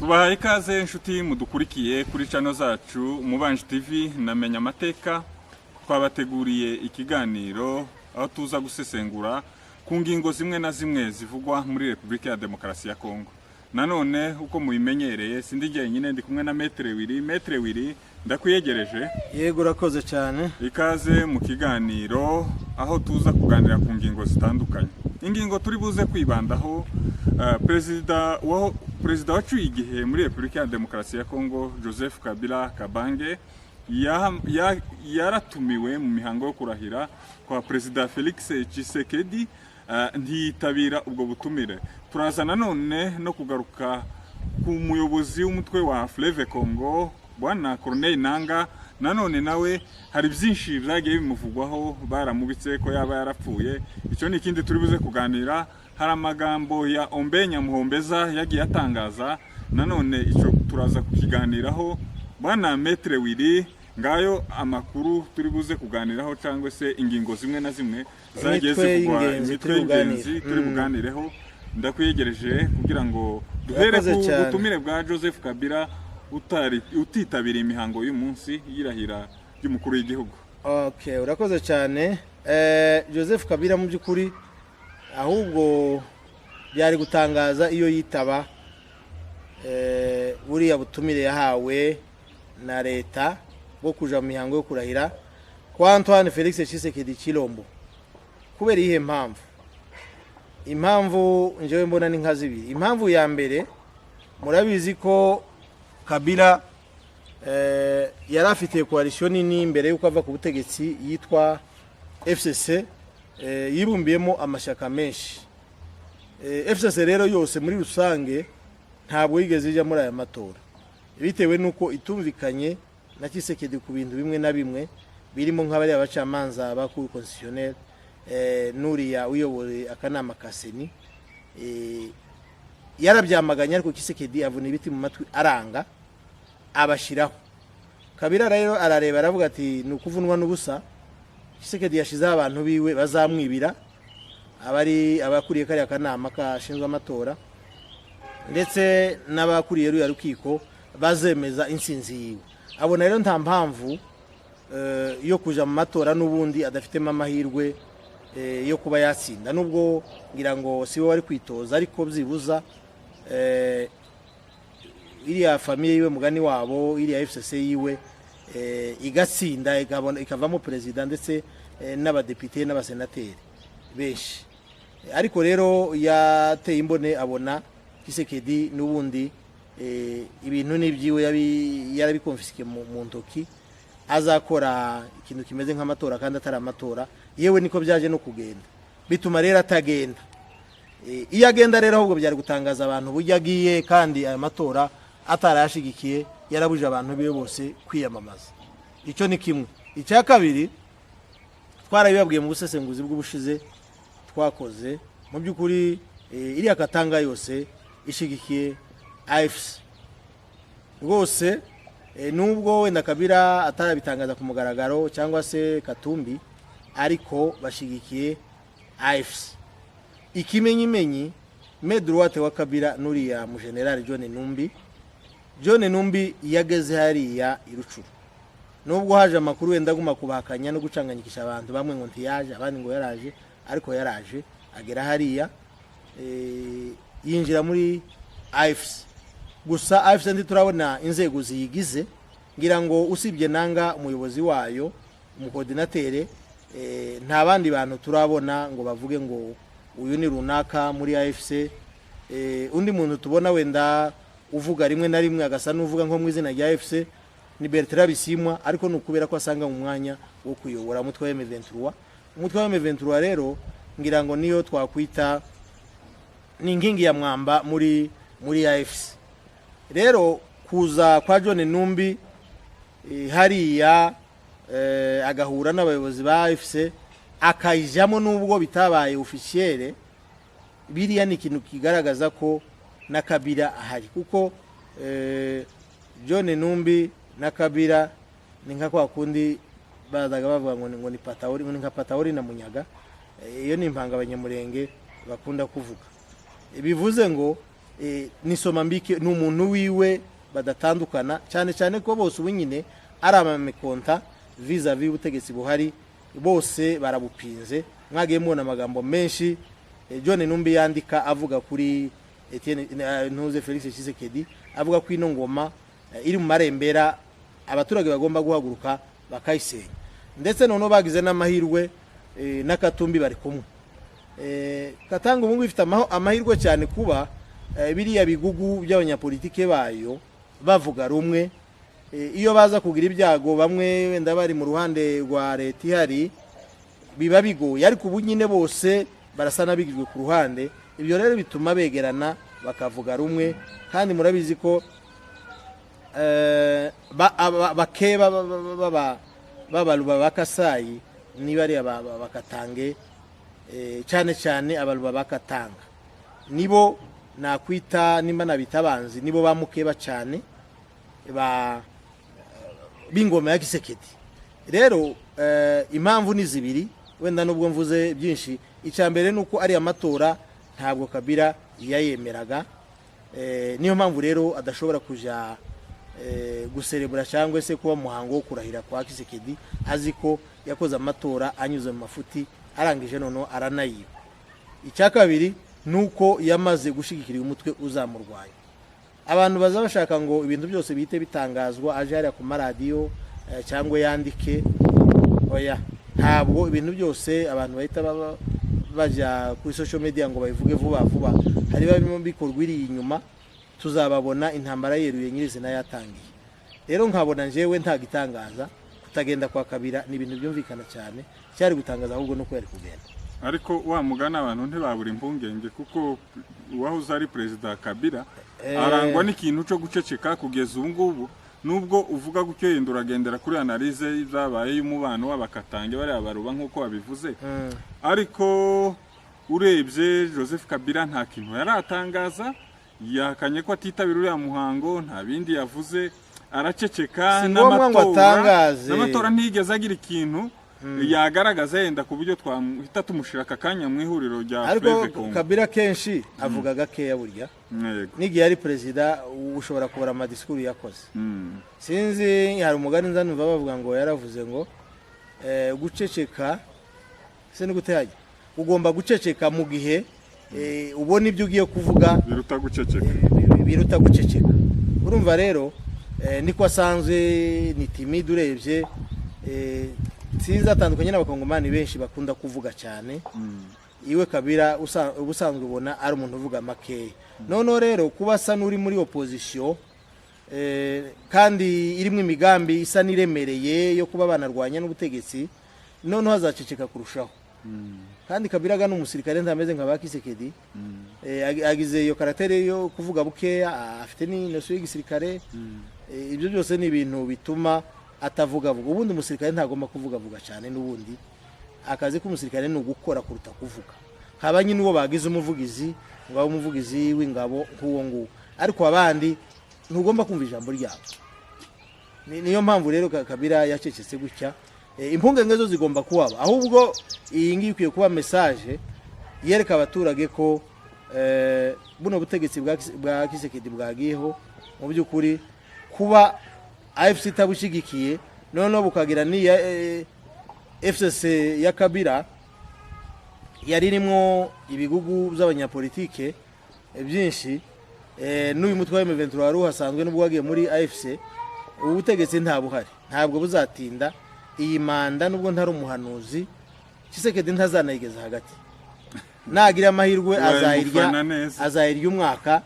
Tubahaye ikaze inshuti mudukurikiye kuri channel zacu Umubanji TV na Menya Amateka. Twabateguriye ikiganiro aho tuza gusesengura ku ngingo zimwe na zimwe zivugwa muri Republika ya Demokarasi ya Kongo. Nanone uko mubimenyereye sindi jyenyine ndi kumwe na Metre Wiri ndakwiyegereje. Yego urakoze cyane. Ikaze mu kiganiro aho tuza kuganira ku ngingo zitandukanye. Ingingo turi buze kwibandaho Perezida wacuye igihe muri Republika ya Demokarasi ya Kongo Joseph Kabila Kabange yaratumiwe mu mihango yo kurahira kwa Perezida Felix Tshisekedi ntiyitabira ubwo butumire. Turaza nanone no kugaruka ku muyobozi w'umutwe wa Fleuve Congo Bwana Corneille Nangaa. Nanone nawe hari byinshi byagiye bimuvugwaho baramubitse ko yaba yarapfuye. Icyo ni ikindi turi buze kuganira. Hari amagambo ya Ombenya Muhombeza yagiye atangaza. Nanone icyo turaza kukiganiraho. Bwana Metre Wiri, ngayo amakuru turi buze kuganiraho cyangwa se ingingo zimwe na zimwe zagiye zivugwa, imitwe y'ingenzi turi buganireho. Ndakwiyegereje kugira ngo duhere ku butumire bwa Joseph Kabila utitabira imihango y'uyu munsi yirahira y'umukuru w'igihugu. Okay, urakoze cyane. Joseph Kabila mu byukuri ahubwo byari gutangaza iyo yitaba buriya butumire yahawe na leta bwo kuja mu mihango yo kurahira kwa Antoine Felix Tshisekedi Chilombo. Kubera ihe impamvu njewe mbona ni nka zibiri. Impamvu ya mbere murabizi ko Kabila yarafitiye coalition nini imbere yuko ava ku butegetsi yitwa FCC, yibumbiyemo amashyaka menshi. FCC rero yose muri rusange ntabwo yigeze ijya muri aya matora bitewe nuko itumvikanye na Tshisekedi ku bintu bimwe na bimwe birimo nk'abari abacamanza bakuru constitutionnel nuriya uyobore akanama kaseni yarabyamaganya ariko Tshisekedi avuna ibiti mu matwi aranga abashiraho. Kabila rero arareba aravuga ati nukuvunwa n'ubusa. Tshisekedi yashize abantu biwe bazamwibira abari abakuriye kari akanama kashinzwe amatora ndetse n'abakuriye ruya rukiko bazemeza insinzi yiwe. Abona rero nta mpamvu yo kuja mu matora n'ubundi adafitemo amahirwe yo kuba yatsinda, nubwo ngira ngo siwe wari kwitoza ariko byibuza iriya famille yiwe mugani wabo iriya FCC yiwe igatsinda ikavamo president ndetse n'abadepite n'abasenateri benshi. Ariko rero yateye imbone abona Tshisekedi n'ubundi ibintu n'ibyiwe yarabikonfisike mu ntoki azakora ikintu kimeze nk'amatora kandi atari amatora. Yewe niko byaje no kugenda bituma rero atagenda. Iyo agenda rero ahubwo byari gutangaza abantu burya agiye kandi aya matora atarashigikiye yarabuje abantu biwe bose kwiyamamaza. Icyo ni kimwe. Icya kabiri twarabibabwiye mu busesenguzi bw'ubushize twakoze mu byukuri iriya Katanga yose ishigikiye AFC rwose, nubwo wenda Kabila atarabitangaza ku mugaragaro cyangwa se Katumbi ariko bashigikiye AFC. Ikimenyimenyi medroite wa Kabila nuriya mu general John Numbi yageze hariya irucuru. Nubwo haje amakuru wenda guma kubahakanya no gucanganyikisha abantu bamwe ngo ntiyaje abandi ngo yaraje, ariko yaraje agera hariya yinjira muri AFC. Gusa AFC ndi turabona inzego ziyigize, ngira ngo usibye Nangaa umuyobozi wayo umukoordinatere nta bandi bantu turabona ngo bavuge ngo uyu ni runaka muri AFC. Undi muntu tubona wenda uvuga rimwe na rimwe agasa n'uvuga nko mu izina rya AFC ni Bertrand Bisimwa, ariko nukubera ko asanga mu mwanya wo kuyobora umutwe wa M23. Umutwe wa M23 rero ngira ngo niyo twakwita ni inkingi ya mwamba muri AFC. Rero kuza kwa John Numbi hariya agahura n'abayobozi ba AFC akayijamo nubwo bitabaye officiel, biriya ni ikintu kigaragaza ko na Kabila ahari, kuko John Numbi na Kabila ni nka kwa kundi bazaga bavuga ngo ni Patauri, ngo nka Patauri na Munyaga. Iyo ni impanga abanyamurenge bakunda kuvuga. Bivuze ngo ni Somambike ni umuntu wiwe badatandukana cyane cyane ko bose ubu nyine ari amamekonta vis-a-vis ubutegetsi buhari bose barabupinze mwagiye mubona amagambo menshi John Numbi yandika avuga kuri Etienne Ntuze Felix Tshisekedi avuga ko ino ngoma iri mu marembera abaturage bagomba guhaguruka bakayisenya ndetse none bagize n'amahirwe n'Akatumbi bari kumwe Katanga ubu bifite amahirwe cyane kuba biriya bigugu by'abanyapolitike bayo bavuga rumwe iyo baza kugira ibyago bamwe wenda bari mu ruhande rwa leta ihari biba bigoye ariko ubu nyine bose barasa nabigijwe ku ruhande ibyo rero bituma begerana bakavuga rumwe kandi murabizi ko bakeba babaluba bakasayi niba ari bakatange cyane cyane abaluba bakatanga nibo nakwita nimba nabitabanzi nibo bamukeba cyane b'ingoma ya Kisekedi rero impamvu ni zibiri wenda nubwo mvuze byinshi icyambere nuko ari amatora ntabwo Kabila yayemeraga niyo mpamvu rero adashobora kuja guserebura cyangwa se kuba muhango wo kurahira kwa Kisekedi aziko yakoze amatora anyuze mu mafuti arangije none aranayiba icyakabiri nuko yamaze gushigikira umutwe uzamurwaye abantu baza bashaka ngo ibintu byose bihite bitangazwa aje hariya ku maradiyo cyangwa yandike oya ntabwo ibintu byose abantu bahita bajya kuri social media ngo babivuge vuba vuba hari babimo bikorwa iri inyuma tuzababona intambara yeruye nyirizina yatangiye rero nkabona njewe ntagitangaza kutagenda kwa Kabila ni ibintu byumvikana cyane cyari gutangaza ahubwo no kweri kugenda ariko wa mugana abantu ntibabura impungenge kuko uwahoze ari perezida Kabila arangwa n'ikintu cyo guceceka kugeza ubu ngubu nubwo uvuga gutyo yenda uragendera kuri analize y'ibyabaye y'umubano w'abakatange bari abaruba nk'uko wabivuze ariko urebye Joseph Kabila nta kintu yaratangaza yakanye ko atitabira uriya muhango nta bindi yavuze araceceka n'amatora ntigeze agira ikintu yagaragaza yenda ku buryo twahita tumushira akanya mu ihuriro rya ariko Kabila kenshi avuga gakeya burya n'igihe ari perezida ushobora kubara amadisikuru yakoze sinzi hari umugani nzanumva bavuga ngo yaravuze ngo guceceka se ni guteye ugomba guceceka mu gihe ubona ibyo ugiye kuvuga biruta guceceka urumva rero niko asanzwe ni timide urebye sinzi atandukanye n'abakongomani benshi bakunda kuvuga cyane iwe Kabila ubusanzwe ubona ari umuntu uvuga makeya noneho rero kuba asa n'uri muri opposition kandi irimo imigambi isa n'iremereye yo kuba banarwanya n'ubutegetsi noneho azaceceka kurushaho kandi Kabila ga n'umusirikare ntameze nka ba Kisekedi agize iyo karatere yo kuvuga bukeya afite n'inoso y'igisirikare ibyo byose ni ibintu bituma atavuga vuga ubundi umusirikare ntagomba kuvuga vuga cyane n'ubundi akazi k'umusirikare ni ugukora kuruta kuvuga haba nyine uwo bagize umuvugizi ngo umuvugizi w'ingabo nk'uwo nguwo ariko abandi ntugomba kumva ijambo ryabo niyo mpamvu rero Kabila yacecetse gutya impungenge zo zigomba kuba ahubwo iyi ngiyi ikwiye kuba message yereka abaturage ko buno butegetsi bwa Kisekedi bwagiyeho mu by'ukuri kuba AFC tabushigikiye noneho bukagira ni ya FCC ya Kabila yari rimwo ibigugu by'abanyapolitike byinshi n'uyu mutwe wa M23 wari uhasanzwe n'ubwo wagiye muri AFC ubu butegetsi ntabwo buzatinda iyi manda nubwo ntari umuhanuzi Kisekedi ntazanayigeza hagati nagira amahirwe azayirya umwaka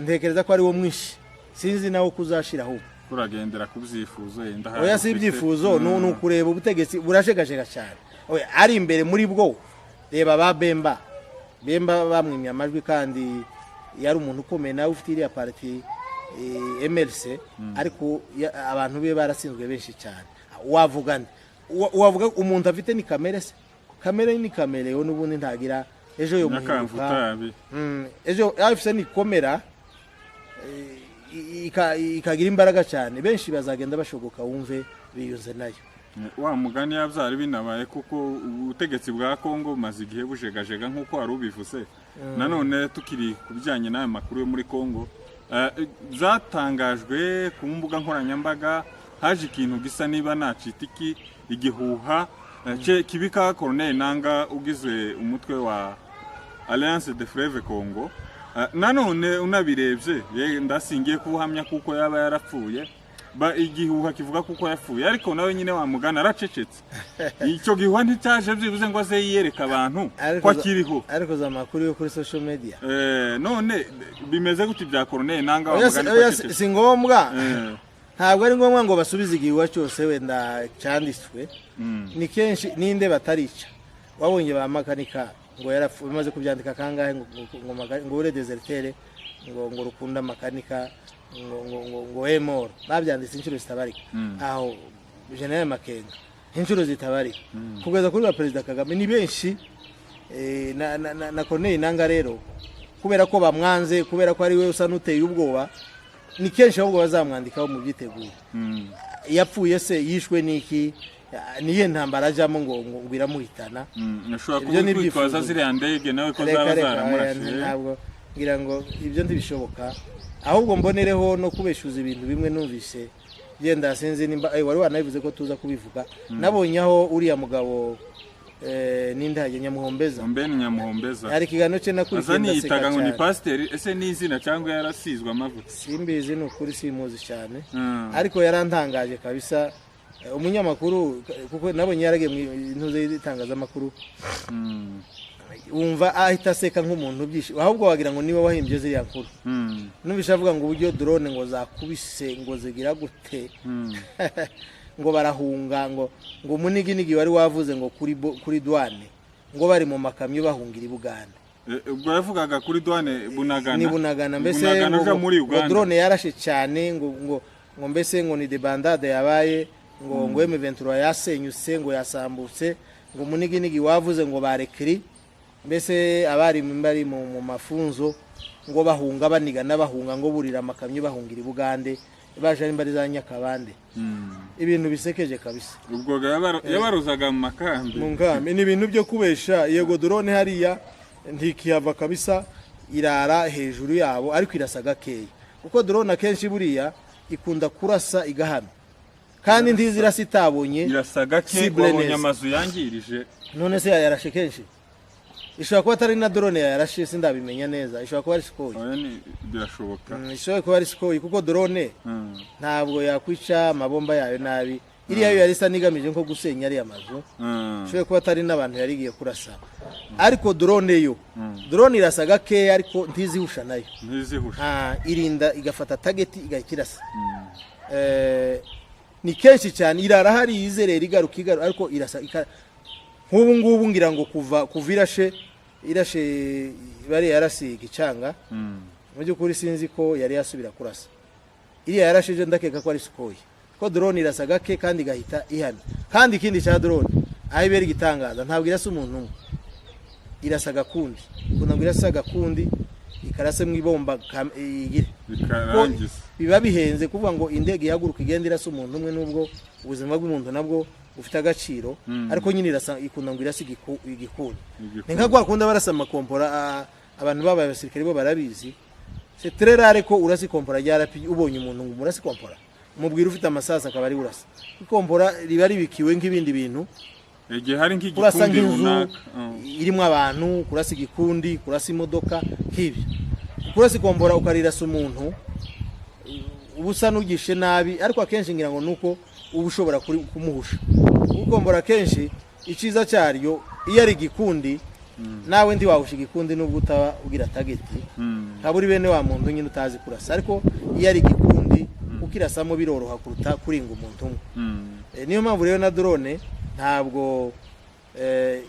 ntekereza ko ari wo mwinshi sinzi nawe kuzashira ahubwo uragendera kubyifuzo yenda oya si ibyifuzo no kureba ubutegetsi burashegashega cyane oya ari imbere muri bwo reba ba Bemba bamwimye amajwi kandi yari umuntu ukomeye nawe ufite iriya parti MLC ariko abantu be barasinzwe benshi cyane wavuga umuntu afite ni kamere ni kamere yo nubundi ntagira ejo yo muhibuka ejo AFC ni komera ikagira imbaraga cyane benshi bazagenda bashoboka wumve biyuze nayo wa mugani yabyari binabaye kuko ubutegetsi bwa Kongo maze igihe bujegajega nk'uko wari ubivuze. Nanone tukiri ku bijyanye n'aya makuru yo muri Kongo, zatangajwe ku mbuga nkoranyambaga, haje ikintu gisa niba nacita igihuha kibika Corneille Nangaa ugizwe umutwe wa Alliance de Fleuve Congo. Nanone unabirebye ndasingiye kubuhamya kuko yaba yarapfuye, igihuha kivuga kuko yapfuye, ariko nawe nyine wamugana aracecetse. Icyo gihuha nticyaje byibuze ngo aze yiyereka abantu ko akiriho, ariko za makuru yo kuri social media. None bimeze gute bya Corneille Nangaa wamugana acecetse? Si ngombwa, ntabwo ari ngombwa ngo basubize igihuha cyose wenda cyanditswe. Ni kenshi ninde batarica, wabonye ba makanika ngo yarapfuye bamaze kubyandika kangahe ngo ure desertere ngo rukunda makanika ngo emor babyanditse inshuro zitabarika. Aho General Makenga inshuro zitabarika kugeza kuri ba Perezida Kagame ni benshi. Na Corneille Nangaa rero kubera ko bamwanze, kubera ko ari we usa n'uteye ubwoba, ni kenshi ahubwo bazamwandikaho mu byiteguye. Yapfuye se yishwe n'iki, niye ntambara ajamo ngo biramuhitana. Ibyo ni kwitwaza ziriya ndege nawe ko zaba zaramurashe. Ntabwo ngira ngo ibyo ntibishoboka, ahubwo mbonereho no kubeshuza ibintu bimwe numvise yenda sinzi nimba wari wanabivuze ko tuza kubivuga. Nabonye aho uriya mugabo n'indage Nyamuhombeza, Mbeni Nyamuhombeza hari ikiganiro cye nakurikiye ndaseka cyane. Azani yitaga ngo ni pasiteri, ese ni izina cyangwa yarasizwe amavuta? Simbizi, ni ukuri simuzi cyane, ariko yarantangaje kabisa. Umunyamakuru kuko nabonye yaragiye mu ntuze y'itangazamakuru, wumva ahita aseka nk'umuntu byinshi, ahubwo wagira ngo niwe wahimbye ziriya nkuru. Numvise avuga ngo uburyo drone ngo zakubise ngo zigira gute, ngo barahunga, ngo muniginigi wari wavuze ngo kuri douane ngo bari mu makamyo bahungira i Buganda. Ubwo yavugaga kuri douane Bunagana, ni Bunagana. Mbese ngo drone yarashe cyane, ngo mbese ngo ni debandade yabaye, ngo M23 yasenyutse, ngo yasambutse, ngo muniginigi wavuze ngo barekiri, mbese abari mu mafunzo ngo bahunga banigana bahunga ngo burira amakamyo bahungira i Bugande baje ari mbari za Nyakabande. Ibintu bisekeje kabisa. Ubwo yabaruzaga mu makambi. Ni ibintu byo kubesha. Yego drone hariya ntikiyava kabisa, irara hejuru yabo ariko irasaga keye, kuko drone akenshi buriya ikunda kurasa igahama, kandi ntizirasa itabonye irasaga keye babonye amazu yangirije. None se yarashe kenshi, ishobora kuba atari na drone yarashe, sindabimenya neza, ishobora kuba ari Sukhoi. Birashoboka, ishobora kuba ari Sukhoi kuko drone ntabwo yakwica amabomba yayo nabi. Iriya yo yari isa nigamije nko gusenya ari amazu, ishobora kuba atari n'abantu yarigiye kurasa. Ariko drone yo drone irasaga ke ariko ntizihusha nayo, irinda igafata target igahikirasa. Ni kenshi cyane irara hari yizerera igaruka, ariko irasa nk'ubu ngubu ngira ngo kuva irashe bari yarasiga icanga. Mu by'ukuri sinzi ko yari yasubira kurasa. Iriya yarashije ndakeka ko ari Sukhoi, ko drone irasaga ke kandi gahita ihana. Kandi ikindi cya drone ayibera igitangaza, ntabwo irasa umuntu umwe, irasaga kundi, kunabwo irasaga kundi ikarase mu ibomba igire bikarangiza. Biba bihenze kuvuga ngo indege ihaguruka igenda irasa umuntu umwe, nubwo ubuzima bw'umuntu nabwo ufite agaciro, ariko nyine irasa ikunda ngo irasa igikuni. Ni nka gwakunda barasa amakompora, abantu babaye abasirikare bo barabizi. C'est très rare ko urasi kompora ryarapi ubonye umuntu ngo murasi kompora mubwira ufite amasasa akaba ari urasa. Kompora riba ribikiwe nk'ibindi bintu, igihe hari nk'igikundi runaka irimo abantu, kurasa igikundi, kurasa imodoka nk'ibi. Kurasa kompora ukarirasa umuntu ubusa nugishe nabi, ariko akenshi ngira ngo nuko uba ushobora kumuhusha. Kompora kenshi iciza cyaryo iyo ari igikundi, nawe ndi wahusha igikundi nubwo utaba ugira target, kaburi bene wa muntu nyine utazi kurasa. Ariko iyo ari igikundi ukirasamo biroroha kuruta kuringa umuntu umwe. Niyo mpamvu rero na drone ntabwo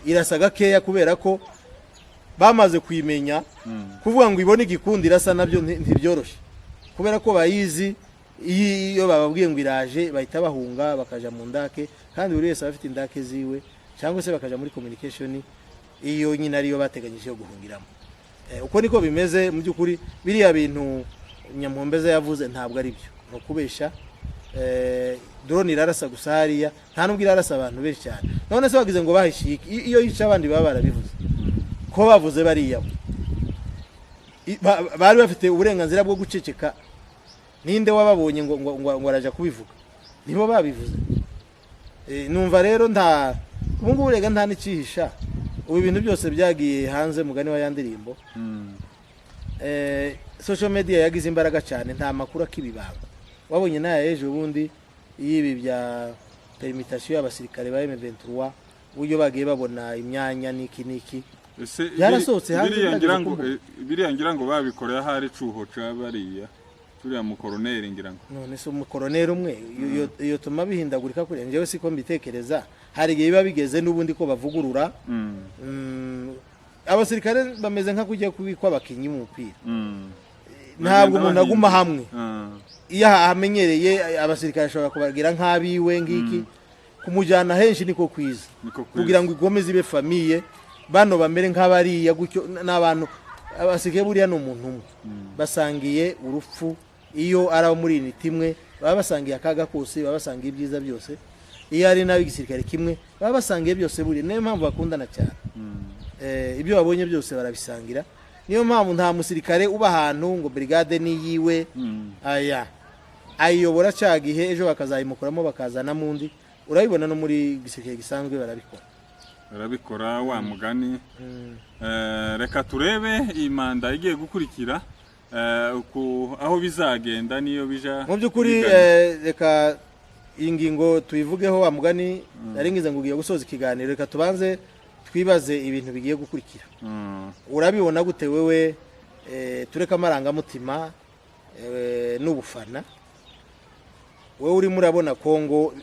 irasaga keya, kubera ko bamaze kuyimenya. Kuvuga ngo ibone igikundi irasa nabyo ntibyoroshye, kubera ko bayizi. Iyo bababwiye ngo iraje bahita bahunga bakaja mu ndake, kandi buri wese afite indake ziwe, cyangwa se bakaja muri communication iyo nyine ariyo bateganyije yo guhungiramo. Uko niko bimeze mu by'ukuri. Biriya bintu Nyamuhombeza yavuze ntabwo ari byo, no kubesha. drone irarasa gusa hariya nta nubwo irarasa abantu benshi cyane none se bagize ngo bahishike iyo yica abandi baba barabivuze ko bavuze bariya bari bafite uburenganzira bwo guceceka ninde wababonye ngo araja kubivuga nibo babivuze numva rero nta ubu ngubu rega nta n'ikihisha ubu ibintu byose byagiye hanze mugani wa yandirimbo social media yagize imbaraga cyane nta makuru akibibanga wabonye nayo ejo bundi yibi bya permutation y'abasirikare ba M23 uburyo bagiye babona imyanya niki yarasohotse hanze biriya ngira ngo babikoreye ahari cuho cabariya turiya mu koroneri ngira ngo none so mu koroneri umwe iyo tuma bihindagurika kuri njyewe siko mbitekereza hari gihe biba bigeze n'ubundi ko bavugurura abasirikare bameze nka kujya kubikwa abakinyi mu mupira ntabwo umuntu aguma hamwe iyo hamenyereye abasirikare ashobora kubagira nk'abiwe ngiki kumujyana henshi niko kwiza kugira ngo igomeze ibe famiye bano bamere nk'abariya gutyo n'abantu abasirikare buriya ni umuntu umwe basangiye urupfu iyo ari abo muri unit imwe baba basangiye akaga kose baba basangiye ibyiza byose iyo ari nawe igisirikare kimwe baba basangiye byose buri niyo mpamvu bakundana cyane ibyo babonye byose barabisangira niyo mpamvu nta musirikare uba ahantu ngo brigade ni yiwe ayiyobora cya gihe ejo bakazayimukuramo bakazana mundi urabibona no muri gisirikare gisanzwe barabikora wa mugani reka turebe iyi manda igiye gukurikira aho bizagenda niyo bija mu by'ukuri reka iyi ngingo tuyivugeho wa mugani nari ngize ngo ugiye gusoza ikiganiro reka tubanze twibaze ibintu bigiye gukurikira urabibona gute wewe tureka amarangamutima n'ubufana wewe urimo urabona Kongo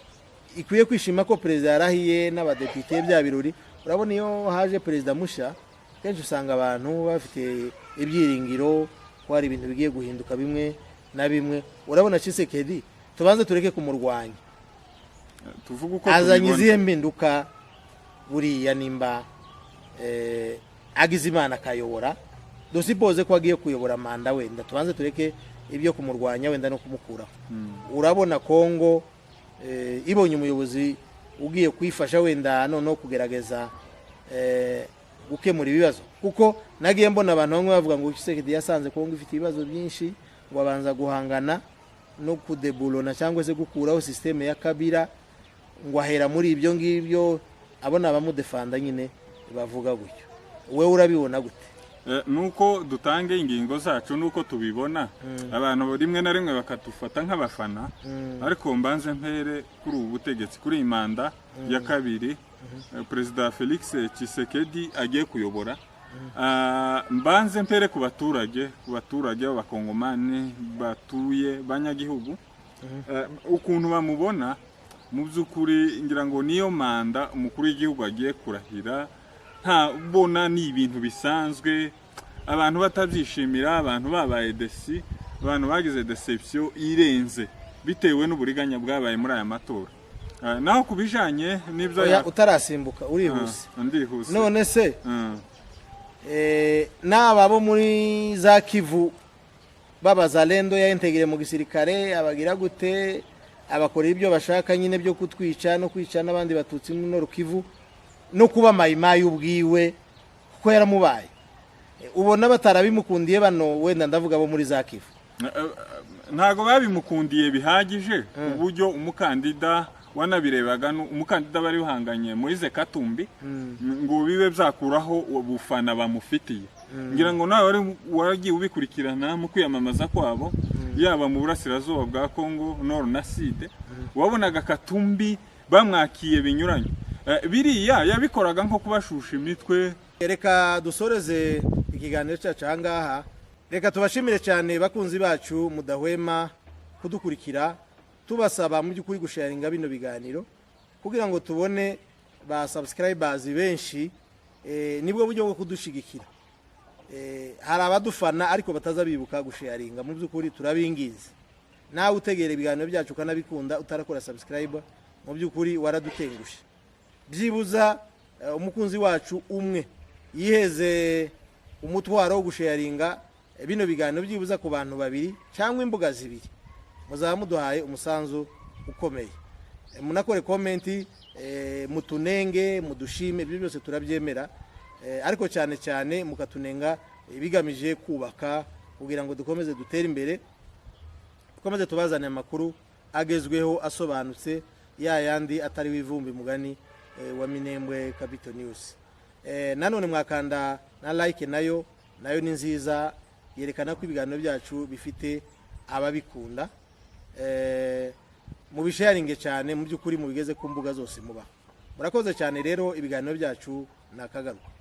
ikwiye kwishima ko perezida yarahiye n'abadepite bya birori urabona iyo haje perezida musha kenshi usanga abantu bafite ibyiringiro ko hari ibintu bigiye guhinduka bimwe na bimwe urabona Tshisekedi tubanze tureke kumurwanya tuvuga uko azanye izihe mpinduka buriya nimba agize Imana akayobora dosipoze ko agiye kuyobora manda wenda tubanze tureke ibyo kumurwanya wenda no kumukuraho urabona Kongo ibonye umuyobozi ugiye kwifasha wenda no kugerageza gukemura ibibazo kuko nagiye mbona abantu bamwe bavuga ngo Tshisekedi yasanze Kongo ifite ibibazo byinshi ngo abanza guhangana no kudebulona cyangwa se gukuraho systeme ya Kabila ngo ahera muri ibyo ngibyo abona abamudefanda nyine bavuga gutyo wewe urabibona gute nuko dutange ingingo zacu nuko tubibona abantu rimwe na rimwe bakatufata nk'abafana ariko mbanze mpere kuri ubu butegetsi kuri imanda ya kabiri Perezida Felix Tshisekedi agiye kuyobora mbanze mpere ku baturage b'abakongomani batuye banyagihugu ukuntu bamubona mu by'ukuri ngira ngo niyo manda umukuru w'igihugu agiye kurahira nta bona ni ibintu bisanzwe abantu batabyishimira abantu babaye desi abantu bagize deception irenze bitewe n'uburiganya bwabaye muri aya matora naho kubijanye n'ibyo utarasimbuka urihuse ndihuse none se n'ababo muri za Kivu babazalendo ya integire mu gisirikare abagira gute abakora ibyo bashaka nyine byo kutwica no kwica n'abandi batutsi mu Kivu no kuba mayimayi ubwiwe kuko yaramubaye ubona batarabimukundiye bano wenda ndavuga bo muri za Kivu ntago babimukundiye bihagije uburyo umukandida wanabirebaga umukandida bari uhanganye Moise Katumbi ngo bibe byakuraho ubufana bamufitiye ngira ngo nawe waragiye ubikurikirana mu kwiyamamaza kwabo yaba mu burasirazuba bwa Kongo Nord na Sud wabonaga Katumbi bamwakiye binyuranye biriya yabikoraga nko kubashusha imitwe reka dusoreze ikiganiro cyacu ahangaha reka tubashimire cyane bakunzi bacu mudahwema kudukurikira tubasaba mu by'ukuri gusharinga bino biganiro kugira ngo tubone ba subscribers benshi nibwo buryo bwo kudushigikira hari abadufana ariko bataza bibuka gusharinga mu by'ukuri turabingize nawe utegera ibiganiro byacu kanabikunda utarakora subscribe mu by'ukuri waradutengushe byibuza umukunzi wacu umwe yiheze umutwaro wo gusharinga bino biganiro byibuza ku bantu babiri cyangwa imbuga zibiri muzaba muduhaye umusanzu ukomeye. Munakore komenti, mutunenge, mudushime, ibyo byose turabyemera, ariko cyane cyane mukatunenga bigamije kubaka kugira ngo dukomeze dutere imbere, dukomeze tubazane amakuru agezweho asobanutse, yandi atari wivumbi mugani wa Minembwe Capital News. Nanone mwakanda na like nayo ni nziza, yerekana ko ibiganiro byacu bifite ababikunda. Mubisharinge cyane, mu byukuri mubigeze ku mbuga zose muba. Murakoze cyane rero, ibiganiro byacu nakagaruka.